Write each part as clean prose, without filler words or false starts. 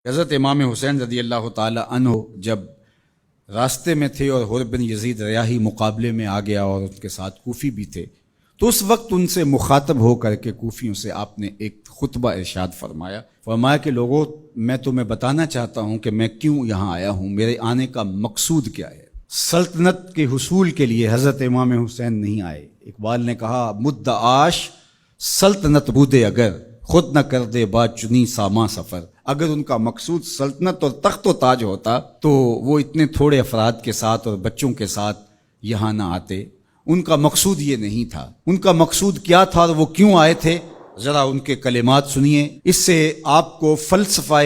حضرت امام حسین رضی اللہ تعالی عنہ جب راستے میں تھے اور حر بن یزید ریاحی مقابلے میں آ گیا اور ان کے ساتھ کوفی بھی تھے، تو اس وقت ان سے مخاطب ہو کر کے کوفیوں سے آپ نے ایک خطبہ ارشاد فرمایا کہ لوگوں، میں تمہیں بتانا چاہتا ہوں کہ میں کیوں یہاں آیا ہوں، میرے آنے کا مقصود کیا ہے۔ سلطنت کے حصول کے لیے حضرت امام حسین نہیں آئے۔ اقبال نے کہا مدعاش سلطنت بودے اگر، خود نہ کر دے با چنی ساما سفر۔ اگر ان کا مقصود سلطنت اور تخت و تاج ہوتا تو وہ اتنے تھوڑے افراد کے ساتھ اور بچوں کے ساتھ یہاں نہ آتے۔ ان کا مقصود یہ نہیں تھا۔ ان کا مقصود کیا تھا اور وہ کیوں آئے تھے، ذرا ان کے کلمات سنیے، اس سے آپ کو فلسفہ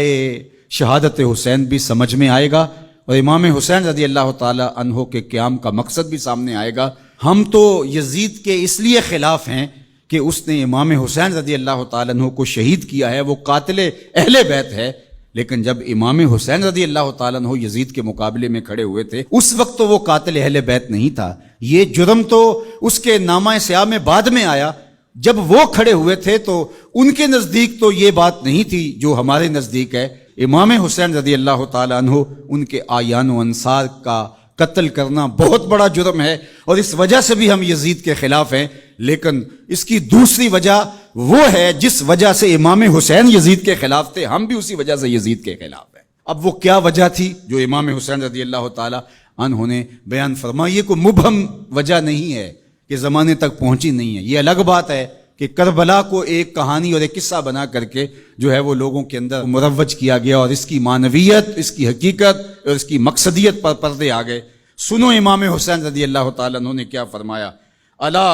شہادت حسین بھی سمجھ میں آئے گا اور امام حسین رضی اللہ تعالی عنہ کے قیام کا مقصد بھی سامنے آئے گا۔ ہم تو یزید کے اس لیے خلاف ہیں کہ اس نے امام حسین رضی اللہ تعالیٰ عنہ کو شہید کیا ہے، وہ قاتل اہل بیت ہے، لیکن جب امام حسین رضی اللہ تعالیٰ عنہ یزید کے مقابلے میں کھڑے ہوئے تھے اس وقت تو وہ قاتل اہل بیت نہیں تھا۔ یہ جرم تو اس کے نامہ سیاہ میں بعد میں آیا، جب وہ کھڑے ہوئے تھے تو ان کے نزدیک تو یہ بات نہیں تھی جو ہمارے نزدیک ہے۔ امام حسین رضی اللہ تعالیٰ عنہ ان کے اعیان و انصار کا قتل کرنا بہت بڑا جرم ہے اور اس وجہ سے بھی ہم یزید کے خلاف ہیں، لیکن اس کی دوسری وجہ وہ ہے جس وجہ سے امام حسین یزید کے خلاف تھے، ہم بھی اسی وجہ سے یزید کے خلاف ہیں۔ اب وہ کیا وجہ تھی جو امام حسین رضی اللہ تعالی عنہ نے بیان فرمائی؟ یہ کوئی مبہم وجہ نہیں ہے کہ زمانے تک پہنچی نہیں ہے۔ یہ الگ بات ہے کہ کربلا کو ایک کہانی اور ایک قصہ بنا کر کے جو ہے وہ لوگوں کے اندر مروج کیا گیا اور اس کی معنویت، اس کی حقیقت اور اس کی مقصدیت پر پردے آ گئے۔ سنو امام حسین رضی اللہ تعالیٰ عنہ نے کیا فرمایا، الا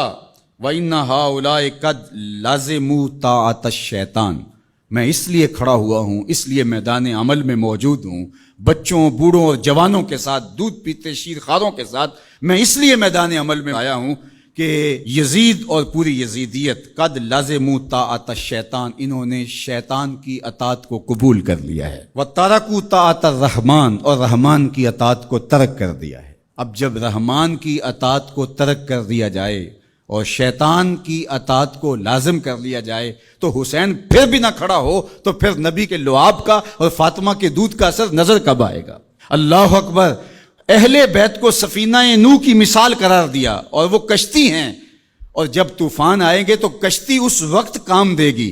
وَإِنَّ هَؤُلَاءِ قَدْ لَازِمُوا طَاعَةَ الشَّيْطَانِ، میں اس لیے کھڑا ہوا ہوں، اس لیے میدان عمل میں موجود ہوں، بچوں، بوڑھوں اور جوانوں کے ساتھ، دودھ پیتے شیر خواروں کے ساتھ میں اس لیے میدان عمل میں آیا ہوں کہ یزید اور پوری یزیدیت قد لازموا طاعۃ الشیطان، انہوں نے شیطان کی اطاعت کو قبول کر لیا ہے، وترکوا طاعۃ الرحمن، اور رحمان کی اطاعت کو ترک کر دیا ہے۔ اب جب رحمان کی اطاعت کو ترک کر دیا جائے اور شیطان کی اطاعت کو لازم کر لیا جائے تو حسین پھر بھی نہ کھڑا ہو تو پھر نبی کے لعاب کا اور فاطمہ کے دودھ کا اثر نظر کب آئے گا؟ اللہ اکبر! اہل بیت کو سفینہ نوح کی مثال قرار دیا اور وہ کشتی ہیں، اور جب طوفان آئیں گے تو کشتی اس وقت کام دے گی۔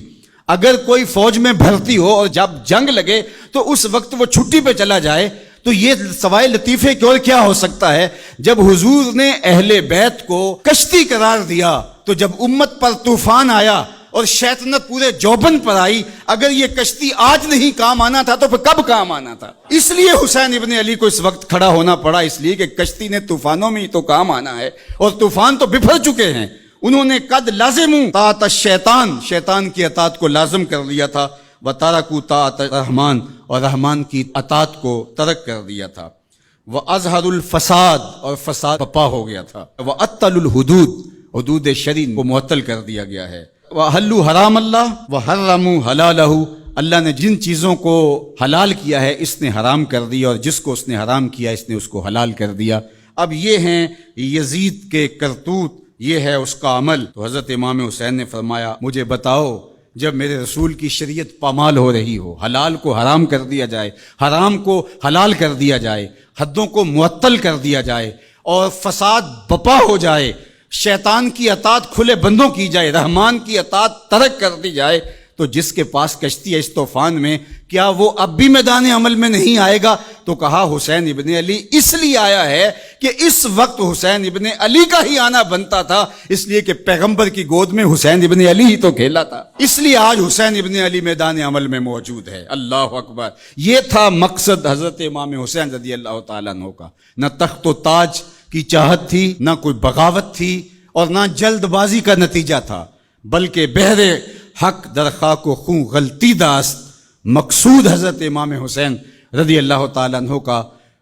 اگر کوئی فوج میں بھرتی ہو اور جب جنگ لگے تو اس وقت وہ چھٹی پہ چلا جائے، تو یہ سوائے لطیفے کی اور کیا ہو سکتا ہے؟ جب حضور نے اہل بیت کو کشتی قرار دیا تو جب امت پر طوفان آیا اور شیطنت پورے جوبن پر آئی، اگر یہ کشتی آج نہیں کام آنا تھا تو پھر کب کام آنا تھا؟ اس لیے حسین ابن علی کو اس وقت کھڑا ہونا پڑا، اس لیے کہ کشتی نے طوفانوں میں ہی تو کام آنا ہے اور طوفان تو بفر چکے ہیں۔ انہوں نے قد لازموا طاعۃ الشیطان، شیطان کی اطاعت کو لازم کر لیا تھا، وترکوا طاعۃ الرحمن، اور رحمان کی اطاعت کو ترک کر دیا تھا، وَأَظْهَرُ الْفَسَادِ، اور فساد پپا ہو گیا تھا، وَأَطَّلُوا الْحُدُودِ، حدود شرع کو معطل کر دیا گیا ہے، وَأَحَلُّوا حرام اللہ وَحَرَّمُوا حَلَالَهُ، اللہ نے جن چیزوں کو حلال کیا ہے اس نے حرام کر دیا اور جس کو اس نے حرام کیا اس نے اس کو حلال کر دیا۔ اب یہ ہیں یزید کے کرتوت، یہ ہے اس کا عمل۔ تو حضرت امام حسین نے فرمایا مجھے بتاؤ، جب میرے رسول کی شریعت پامال ہو رہی ہو، حلال کو حرام کر دیا جائے، حرام کو حلال کر دیا جائے، حدوں کو معطل کر دیا جائے اور فساد بپا ہو جائے، شیطان کی اطاعت کھلے بندوں کی جائے، رحمان کی اطاعت ترک کر دی جائے، تو جس کے پاس کشتی ہے اس طوفان میں، کیا وہ اب بھی میدان عمل میں نہیں آئے گا؟ تو کہا حسین ابن علی اس لیے آیا ہے کہ اس وقت حسین ابن علی کا ہی آنا بنتا تھا، اس لیے کہ پیغمبر کی گود میں حسین ابن علی ہی تو کھیلا تھا، اس لیے آج حسین ابن علی میدان عمل میں موجود ہے۔ اللہ اکبر! یہ تھا مقصد حضرت امام حسین رضی اللہ تعالیٰ عنہ کا۔ نہ تخت و تاج کی چاہت تھی، نہ کوئی بغاوت تھی اور نہ جلد بازی کا نتیجہ تھا، بلکہ بہر حق در خاک و خون غلطی داست، مقصود حضرت امام حسین رضی اللہ تعالیٰ عنہ کا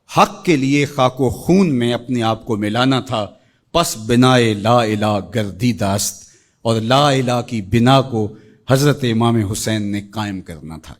حق کے لیے خاک و خون میں اپنے آپ کو ملانا تھا، پس بنائے لا الہ گردی داست، اور لا الہ کی بنا کو حضرت امام حسین نے قائم کرنا تھا۔